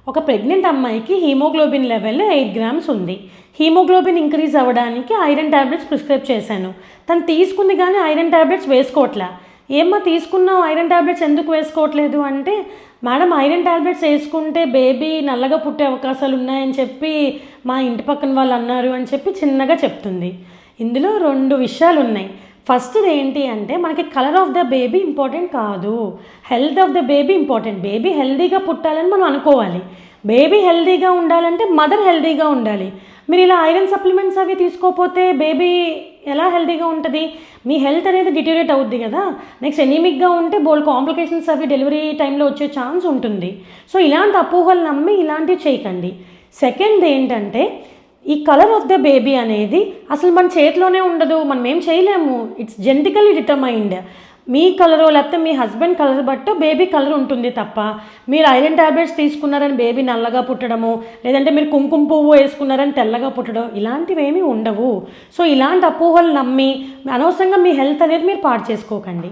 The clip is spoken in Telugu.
ఒక ప్రెగ్నెంట్ అమ్మాయికి హీమోగ్లోబిన్ లెవెల్ 8 గ్రామ్స్ ఉంది. హీమోగ్లోబిన్ ఇంక్రీజ్ అవ్వడానికి ఐరన్ ట్యాబ్లెట్స్ ప్రిస్క్రైబ్ చేశాను. తను తీసుకుంది కానీ ఐరన్ ట్యాబ్లెట్స్ వేసుకోవట్లే. ఏమ్మా తీసుకున్నావు ఐరన్ ట్యాబ్లెట్స్ ఎందుకు వేసుకోవట్లేదు అంటే, మేడం ఐరన్ ట్యాబ్లెట్స్ వేసుకుంటే బేబీ నల్లగా పుట్టే అవకాశాలు ఉన్నాయని చెప్పి మా ఇంటి పక్కన వాళ్ళు అన్నారు అని చెప్పి చిన్నగా చెప్తుంది. ఇందులో 2 విషయాలు ఉన్నాయి. ఫస్ట్ది ఏంటి అంటే, మనకి colour of the baby important కాదు, health of the baby important. Baby హెల్తీగా పుట్టాలని మనం అనుకోవాలి. బేబీ హెల్తీగా ఉండాలంటే మదర్ హెల్తీగా ఉండాలి. మీరు ఇలా ఐరన్ సప్లిమెంట్స్ అవి తీసుకోకపోతే బేబీ ఎలా హెల్తీగా ఉంటుంది? మీ హెల్త్ అనేది డిటోరియేట్ అవుద్ది కదా. నెక్స్ట్ ఎనీమిక్గా ఉంటే బోల్డ్ కాంప్లికేషన్స్ అవి డెలివరీ టైంలో వచ్చే ఛాన్స్ ఉంటుంది. సో ఇలాంటి అపోహలు నమ్మి ఇలాంటివి చేయకండి. సెకండ్ ఏంటంటే, ఈ కలర్ ఆఫ్ ద బేబీ అనేది అసలు మన చేతిలోనే ఉండదు, మనం ఏం చేయలేము. It's genetically determined. Me colour లేకపోతే మీ హస్బెండ్ కలర్ బట్టో బేబీ కలర్ ఉంటుంది తప్ప, మీరు ఐరన్ ట్యాబ్లెట్స్ తీసుకున్నారని బేబీ నల్లగా పుట్టడము, లేదంటే మీరు కుంకుమ పువ్వు వేసుకున్నారని తెల్లగా పుట్టడం, ఇలాంటివి ఏమీ ఉండవు. సో ఇలాంటి అపోహలు నమ్మి అనవసరంగా మీ హెల్త్ అనేది మీరు పాడు చేసుకోకండి.